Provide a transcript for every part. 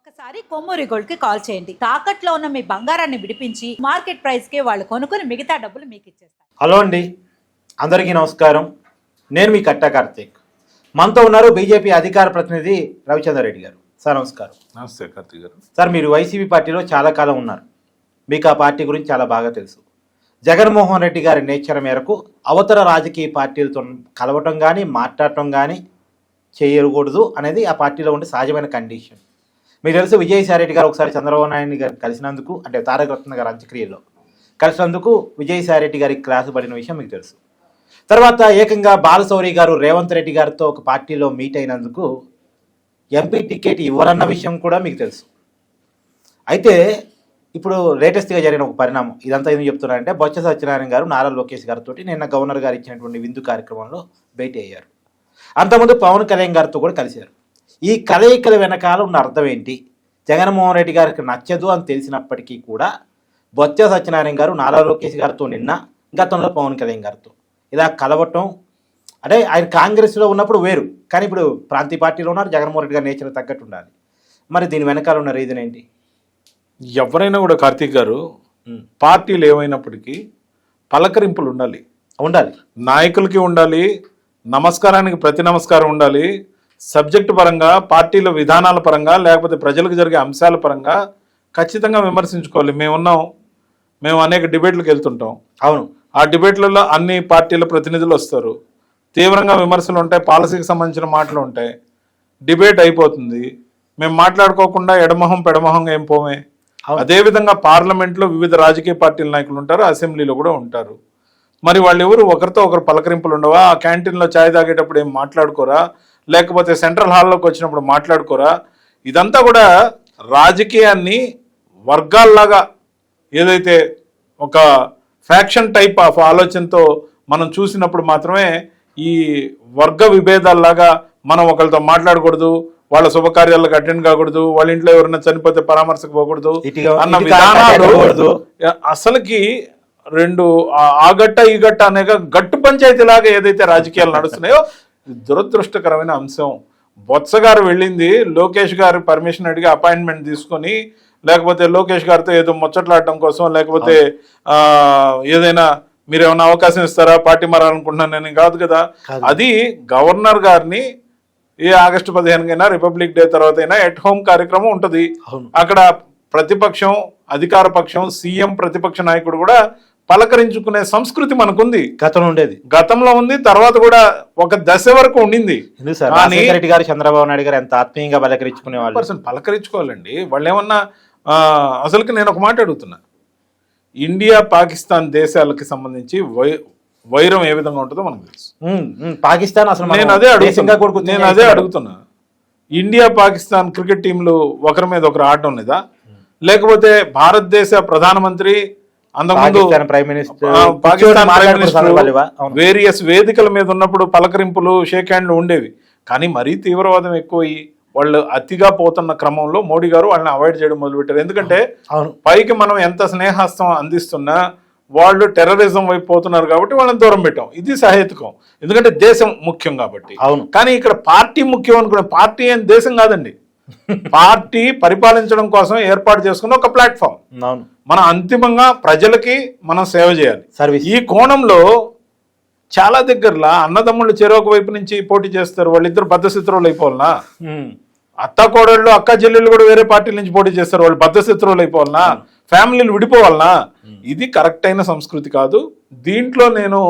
ఒక్కసారి కొమ్మూరి గోల్డ్ కి కాల్ చేయండి. తాకట్లో ఉన్న మీ బంగారాన్ని విడిపించి మార్కెట్ ప్రైస్ కి వాళ్ళు కొనుక్కుని మిగతా డబ్బులు మీకు ఇచ్చేస్తారు. హలో అండి, అందరికీ నమస్కారం. నేను మీ కట్టా కార్తీక్. మనతో ఉన్నారు బీజేపీ అధికార ప్రతినిధి రవిచంద్ర రెడ్డి గారు. సార్ నమస్కారం. నమస్తే కార్తీక్ గారు. సార్, మీరు వైసీపీ పార్టీలో చాలా కాలం ఉన్నారు, మీకు ఆ పార్టీ గురించి చాలా బాగా తెలుసు. జగన్మోహన్ రెడ్డి గారి నేచర్ మేరకు అవతర రాజకీయ పార్టీలతో కలవటం కానీ మాట్లాడటం కానీ చేయకూడదు అనేది ఆ పార్టీలో ఉండే సహజమైన కండిషన్. మీకు తెలుసు, విజయసాయిరెడ్డి గారు ఒకసారి చంద్రబాబు నాయుడు గారు కలిసినందుకు, అంటే తారక రత్న గారి అంత్యక్రియలో కలిసినందుకు విజయసాయిరెడ్డి గారికి క్లాసు పడిన విషయం మీకు తెలుసు. తర్వాత ఏకంగా బాలశౌరి గారు రేవంత్ రెడ్డి గారితో ఒక పార్టీలో మీట్ అయినందుకు ఎంపీ టికెట్ ఇవ్వరన్న విషయం కూడా మీకు తెలుసు. అయితే ఇప్పుడు లేటెస్ట్గా జరిగిన ఒక పరిణామం, ఇదంతా ఏం చెప్తున్నారంటే బొత్స సత్యనారాయణ గారు నారా లోకేష్ గారితో నిన్న గవర్నర్ గారు ఇచ్చినటువంటి విందు కార్యక్రమంలో భేటీ అయ్యారు. అంతకుముందు పవన్ కళ్యాణ్ గారితో కూడా కలిశారు. ఈ కలయికల వెనకాల ఉన్న అర్థం ఏంటి? జగన్మోహన్ రెడ్డి గారికి నచ్చదు అని తెలిసినప్పటికీ కూడా బొత్స సత్యనారాయణ గారు నారా లోకేష్ గారితో నిన్న, గతంలో పవన్ కళ్యాణ్ గారితో ఇలా కలవటం, అంటే ఆయన కాంగ్రెస్లో ఉన్నప్పుడు వేరు, కానీ ఇప్పుడు ప్రాంతీయ పార్టీలో ఉన్నారు. జగన్మోహన్ రెడ్డి గారి నేచర్ తగ్గట్టు ఉండాలి. మరి దీని వెనకాల ఉన్న రీజన్ ఏంటి? ఎవరైనా కూడా కార్తీక్ గారు, పార్టీలు ఏమైనప్పటికీ పలకరింపులు ఉండాలి. నాయకులకి ఉండాలి, నమస్కారానికి ప్రతి నమస్కారం ఉండాలి. సబ్జెక్టు పరంగా, పార్టీల విధానాల పరంగా, లేకపోతే ప్రజలకు జరిగే అంశాల పరంగా ఖచ్చితంగా విమర్శించుకోవాలి. మేము అనేక డిబేట్లకు వెళ్తుంటాం. అవును, ఆ డిబేట్లలో అన్ని పార్టీల ప్రతినిధులు వస్తారు. తీవ్రంగా విమర్శలు ఉంటాయి, పాలసీకి సంబంధించిన మాటలు ఉంటాయి. డిబేట్ అయిపోతుంది, మేము మాట్లాడుకోకుండా ఎడమొహం పెడమొహంగా ఏం పోమే. అదేవిధంగా పార్లమెంట్లో వివిధ రాజకీయ పార్టీల నాయకులు ఉంటారు, అసెంబ్లీలో కూడా ఉంటారు. మరి వాళ్ళు ఎవరు ఒకరితో ఒకరు పలకరింపులు ఉండవా? ఆ క్యాంటీన్లో ఛాయ్ తాగేటప్పుడు ఏం మాట్లాడుకోరా? లేకపోతే సెంట్రల్ హాల్లోకి వచ్చినప్పుడు మాట్లాడుకోరా? ఇదంతా కూడా రాజకీయాన్ని వర్గాల్లాగా, ఏదైతే ఒక ఫ్యాక్షన్ టైప్ ఆఫ్ ఆలోచనతో మనం చూసినప్పుడు మాత్రమే ఈ వర్గ విభేదాల్లాగా మనం ఒకరితో మాట్లాడకూడదు, వాళ్ళ శుభకార్యాలకు అటెండ్ కాకూడదు, వాళ్ళ ఇంట్లో ఎవరైనా చనిపోతే పరామర్శకు పోకూడదు అన్న విధానాలు అసలుకి రెండు ఆ గట్ట ఈ గట్ట అనే గట్టు పంచాయతీలాగా ఏదైతే రాజకీయాలు నడుస్తున్నాయో దురదృష్టకరమైన అంశం. బొత్స గారు వెళ్ళింది లోకేష్ గారు పర్మిషన్ అడిగి అపాయింట్మెంట్ తీసుకొని, లేకపోతే లోకేష్ గారితో ఏదో ముచ్చట్లాడటం కోసం, లేకపోతే ఏదైనా మీరు ఏమైనా అవకాశం ఇస్తారా పార్టీ మారాలనుకుంటున్నాను నేను కాదు కదా. అది గవర్నర్ గారిని ఏ ఆగస్టు 15 రిపబ్లిక్ డే తర్వాత అయినా ఎట్ హోమ్ కార్యక్రమం ఉంటుంది. అక్కడ ప్రతిపక్షం, అధికార పక్షం, సీఎం, ప్రతిపక్ష నాయకుడు కూడా పలకరించుకునే సంస్కృతి మనకుంది. గతంలో ఉంది, తర్వాత కూడా ఒక దశ వరకు ఉండింది. రెడ్డి గారు, చంద్రబాబు నాయుడు గారు ఎంత ఆత్మీయంగా పలకరించుకునే వాళ్ళు. పలకరించుకోవాలండి. వాళ్ళు ఏమన్నా అసలుకి నేను ఒక మాట అడుగుతున్నా, ఇండియా పాకిస్తాన్ దేశాలకి సంబంధించి వైరం ఏ విధంగా ఉంటుందో మనకు తెలుసు. పాకిస్తాన్ అసలు నేను అదే అడుగుతున్నా, ఇండియా పాకిస్తాన్ క్రికెట్ టీంలు ఒకరి మీద ఒకరు ఆడటం లేదా? లేకపోతే భారతదేశ ప్రధానమంత్రి, అంతకుముందు పాకిస్తాన్ ప్రైమ్ మినిస్టర్ వేరియస్ వేదికల మీద ఉన్నప్పుడు పలకరింపులు, షేక్ హ్యాండ్లు ఉండేవి. కానీ మరీ తీవ్రవాదం ఎక్కువయ్యి వాళ్ళు అతిగా పోతున్న క్రమంలో మోడీ గారు వాళ్ళని అవాయిడ్ చేయడం మొదలుపెట్టారు. ఎందుకంటే పైకి మనం ఎంత స్నేహస్తం అందిస్తున్నా వాళ్ళు టెర్రరిజం వైపు పోతున్నారు కాబట్టి వాళ్ళని దూరం పెట్టాం. ఇది సహేతుకం, ఎందుకంటే దేశం ముఖ్యం కాబట్టి. కానీ ఇక్కడ పార్టీ ముఖ్యం అనుకునే, పార్టీ ఏం దేశం కాదండి. పార్టీ పరిపాలించడం కోసం ఏర్పాటు చేసుకున్న ఒక ప్లాట్ఫామ్. మనం అంతిమంగా ప్రజలకి మనం సేవ చేయాలి. ఈ కోణంలో చాలా దగ్గరలో అన్నదమ్ముళ్ళు చెరొక వైపు నుంచి పోటీ చేస్తారు, వాళ్ళిద్దరు బద్ధశత్రువులు అయిపోవాలనా? అత్త కోడళ్ళు, అక్క చెల్లెళ్ళు కూడా వేరే పార్టీల నుంచి పోటీ చేస్తారు, వాళ్ళు బద్ధశత్రువులు అయిపోవాలనా? ఫ్యామిలీలు విడిపోవాలనా? ఇది కరెక్ట్ అయిన సంస్కృతి కాదు. దీంట్లో నేను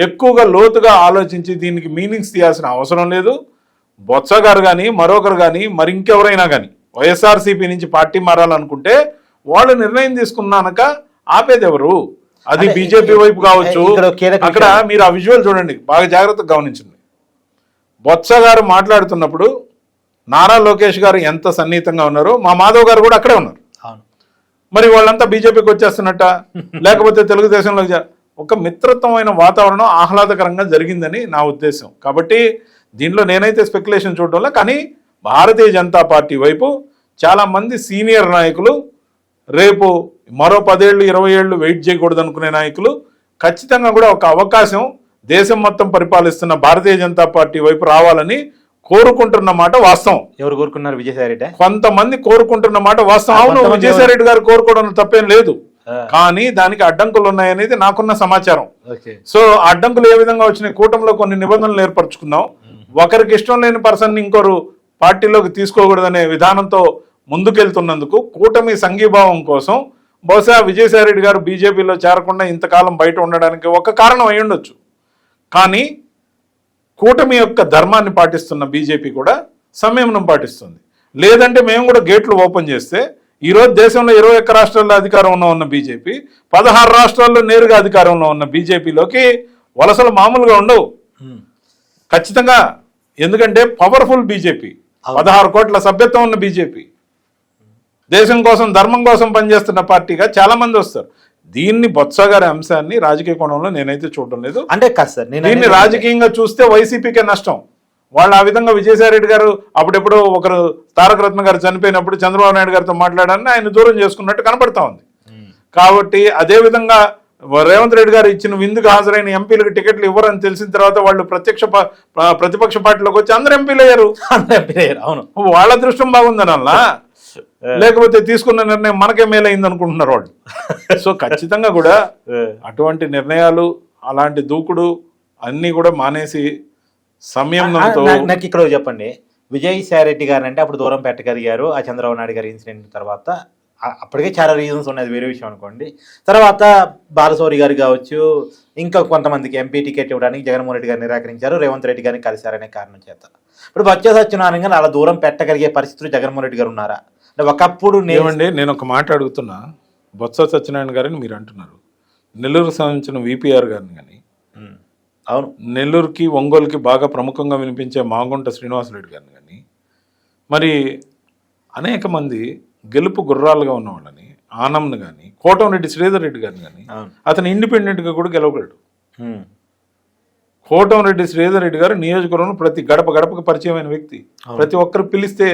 ఎక్కువగా లోతుగా ఆలోచించి దీనికి మీనింగ్స్ తీయాల్సిన అవసరం లేదు. బొత్స గారు కానీ, మరొకరు కానీ, మరింకెవరైనా కానీ వైఎస్ఆర్సీపీ నుంచి పార్టీ మారాలనుకుంటే వాళ్ళు నిర్ణయం తీసుకున్నాక ఆపేది ఎవరు? అది బీజేపీ వైపు కావచ్చు. అక్కడ మీరు ఆ విజువల్ చూడండి, బాగా జాగ్రత్తగా గమనించండి. బొత్స గారు మాట్లాడుతున్నప్పుడు నారా లోకేష్ గారు ఎంత సన్నిహితంగా ఉన్నారో, మా మాధవ్ గారు కూడా అక్కడే ఉన్నారు. మరి వాళ్ళంతా బీజేపీకి వచ్చేస్తున్నట్ట, లేకపోతే తెలుగుదేశంలో ఒక మిత్రత్వమైన వాతావరణం ఆహ్లాదకరంగా జరిగిందని నా ఉద్దేశం. కాబట్టి దీనిలో నేనైతే స్పెక్యులేషన్ చూడడంలో, కానీ భారతీయ జనతా పార్టీ వైపు చాలా మంది సీనియర్ నాయకులు, రేపు మరో 10 ఏళ్ళు 20 ఏళ్ళు వెయిట్ చేయకూడదు అనుకునే నాయకులు ఖచ్చితంగా కూడా ఒక అవకాశం దేశం మొత్తం పరిపాలిస్తున్న భారతీయ జనతా పార్టీ వైపు రావాలని కోరుకుంటున్న మాట వాస్తవం. ఎవరు కోరుకున్నారు? విజయసాయి రెడ్డి. కొంతమంది కోరుకుంటున్న మాట వాస్తవం. అవును, కొంతమంది విజయసాయి రెడ్డి గారు కోరుకోవడం తప్పేం లేదు, ఆ. కానీ దానికి అడ్డంకులు ఉన్నాయనేది నాకున్న సమాచారం. ఓకే. సో అడ్డంకులు ఏ విధంగా వచ్చినాయి? కూటమిలో కొన్ని నిబంధనలు ఏర్పరచుకున్నాం. ఒకరికి ఇష్టం లేని పర్సన్ ఇంకొకరు పార్టీలోకి తీసుకోకూడదనే విధానంతో ముందుకెళ్తున్నందుకు కూటమి సంఘీభావం కోసం బహుశా విజయసాయి రెడ్డి గారు బీజేపీలో చేరకుండా ఇంతకాలం బయట ఉండడానికి ఒక కారణం అయి ఉండొచ్చు. కానీ కూటమి యొక్క ధర్మాన్ని పాటిస్తున్న బీజేపీ కూడా సంయమనం పాటిస్తుంది. లేదంటే మేము కూడా గేట్లు ఓపెన్ చేస్తే ఈరోజు దేశంలో 21 రాష్ట్రాల్లో అధికారంలో ఉన్న బీజేపీ 16 రాష్ట్రాల్లో నేరుగా అధికారంలో ఉన్న బీజేపీలోకి వలసలు మామూలుగా ఉండవు ఖచ్చితంగా. ఎందుకంటే పవర్ఫుల్ బీజేపీ, 16 కోట్ల సభ్యత్వం ఉన్న బీజేపీ, దేశం కోసం ధర్మం కోసం పనిచేస్తున్న పార్టీగా చాలా మంది వస్తారు. దీన్ని బొత్స గారి అంశాన్ని రాజకీయ కోణంలో నేనైతే చూడడం లేదు. అంటే కాదు సార్, దీన్ని రాజకీయంగా చూస్తే వైసీపీకే నష్టం. వాళ్ళు ఆ విధంగా విజయసాయి రెడ్డి గారు అప్పుడెప్పుడు ఒకరు తారక రత్న గారు చనిపోయినప్పుడు చంద్రబాబు నాయుడు గారితో మాట్లాడాలని ఆయన దూరం చేసుకున్నట్టు కనపడతా ఉంది. కాబట్టి అదే విధంగా రేవంత్ రెడ్డి గారు ఇచ్చిన విందుకు హాజరైన ఎంపీలకు టికెట్లు ఇవ్వరని తెలిసిన తర్వాత వాళ్ళు ప్రతిపక్ష పార్టీలోకి వచ్చి అందరు ఎంపీలు అయ్యారు. అవును, వాళ్ళ అదృష్టం బాగుందని అలా, లేకపోతే తీసుకున్న నిర్ణయం మనకే మేలైంది అనుకుంటున్నారు వాళ్ళు. సో ఖచ్చితంగా కూడా అటువంటి నిర్ణయాలు, అలాంటి దూకుడు అన్ని కూడా మానేసి సంయమనంతో. నాకు ఇక్కడ చెప్పండి, విజయసాయి రెడ్డి గారు అంటే అప్పుడు దూరం పెట్టగలిగారు ఆ చంద్రబాబు నాయుడు గారి ఇన్సిడెంట్ తర్వాత. అప్పటికే చాలా రీజన్స్ ఉన్నాయి, వేరే విషయం అనుకోండి. తర్వాత బాలశౌరి గారు కావచ్చు, ఇంకా కొంతమందికి ఎంపీ టికెట్ ఇవ్వడానికి జగన్మోహన్ రెడ్డి గారు నిరాకరించారు, రేవంత్ రెడ్డి గారిని కలిశారనే కారణం చేత ఇప్పుడు బొత్స సత్యనారాయణ గారు అలా దూరం పెట్టగలిగే పరిస్థితులు జగన్మోహన్ రెడ్డి గారు ఉన్నారా? అంటే ఒకప్పుడు నేను ఒక మాట అడుగుతున్నా. బొత్స సత్యనారాయణ గారిని మీరు అంటున్నారు, నెల్లూరుకు సంబంధించిన విపిఆర్ గారిని కానీ, అవును, నెల్లూరుకి ఒంగోలుకి బాగా ప్రముఖంగా వినిపించే మాగుంట శ్రీనివాసరెడ్డి గారిని కానీ, మరి అనేక మంది గెలుపు గుర్రాలుగా ఉన్న వాళ్ళని, ఆనంద్ కానీ, కోటంరెడ్డి శ్రీధర్ రెడ్డి గారిని కానీ, అతను ఇండిపెండెంట్గా కూడా గెలవగలడు. కోటంరెడ్డి శ్రీధర్ రెడ్డి గారు నియోజకవర్గంలో ప్రతి గడప గడపకు పరిచయమైన వ్యక్తి. ప్రతి ఒక్కరు పిలిస్తే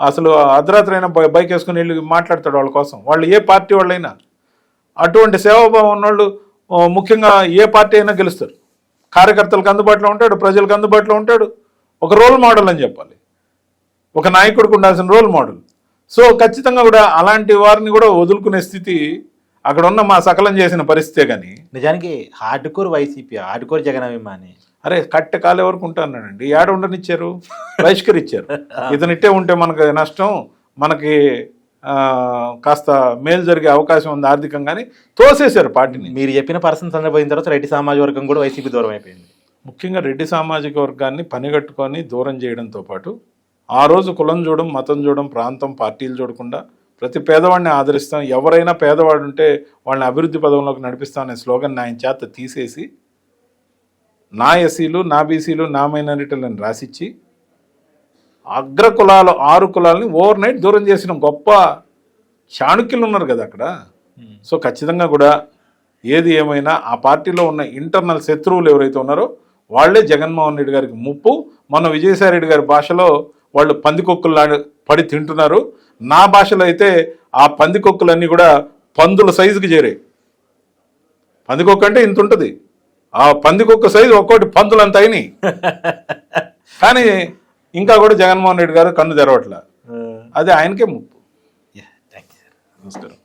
అసలు అర్ధరాత్రి అయినా బైక్ వేసుకుని వెళ్ళి మాట్లాడతాడు వాళ్ళ కోసం, వాళ్ళు ఏ పార్టీ వాళ్ళైనా. అటువంటి సేవాభావం ఉన్నవాళ్ళు ముఖ్యంగా ఏ పార్టీ అయినా గెలుస్తారు. కార్యకర్తలకు అందుబాటులో ఉంటాడు, ప్రజలకు అందుబాటులో ఉంటాడు. ఒక రోల్ మోడల్ అని చెప్పాలి, ఒక నాయకుడికి ఉండాల్సిన రోల్ మోడల్. సో ఖచ్చితంగా కూడా అలాంటి వారిని కూడా వదులుకునే స్థితి అక్కడ ఉన్న మా సకలం చేసిన పరిస్థితే. కానీ నిజానికి hard core YCP, hard core Jagan అభిమాని. అరే కట్టె కాలే వరకు ఉంటానండి, ఏడ ఉండనిచ్చారు, బహిష్కరించారు. ఇతనిట్టే ఉంటే మనకు నష్టం, మనకి కాస్త మేలు జరిగే అవకాశం ఉంది ఆర్థికంగానే తోసేశారు పార్టీని. మీరు చెప్పిన పర్సన్ చనిపోయిన తర్వాత రెడ్డి సామాజిక వర్గం కూడా వైసీపీ దూరం అయిపోయింది. ముఖ్యంగా రెడ్డి సామాజిక వర్గాన్ని పనిగట్టుకొని దూరం చేయడంతో పాటు ఆ రోజు కులం చూడడం, మతం చూడడం, ప్రాంతం, పార్టీలు చూడకుండా ప్రతి పేదవాడిని ఆదరిస్తాం, ఎవరైనా పేదవాడు ఉంటే వాళ్ళని అభివృద్ధి పదంలోకి నడిపిస్తాం అనే స్లోగన్ ఆయన చేత తీసేసి నా ఎస్సీలు, నా బీసీలు, నా మైనారిటీలను రాసిచ్చి అగ్ర కులాలు 6 కులాలని ఓవర్ నైట్ దూరం చేసిన గొప్ప చాణుక్యులు ఉన్నారు కదా అక్కడ. సో ఖచ్చితంగా కూడా ఏది ఏమైనా ఆ పార్టీలో ఉన్న ఇంటర్నల్ శత్రువులు ఎవరైతే ఉన్నారో వాళ్లే జగన్మోహన్ రెడ్డి గారికి ముప్పు. మొన్న విజయసాయి రెడ్డి గారి భాషలో వాళ్ళు పందికొక్కులు పడి తింటున్నారు, నా భాషలో అయితే ఆ పందికొక్కులన్నీ కూడా పందుల సైజుకి చేరాయి. పందికొక్కు అంటే ఇంత ఉంటుంది, ఆ పందికొక్క సైజు ఒక్కోటి పందులంత అయినాయి. కానీ ఇంకా కూడా జగన్మోహన్ రెడ్డి గారు కన్ను తెరవట్ల, అది ఆయనకే ముప్పు. నమస్కారం.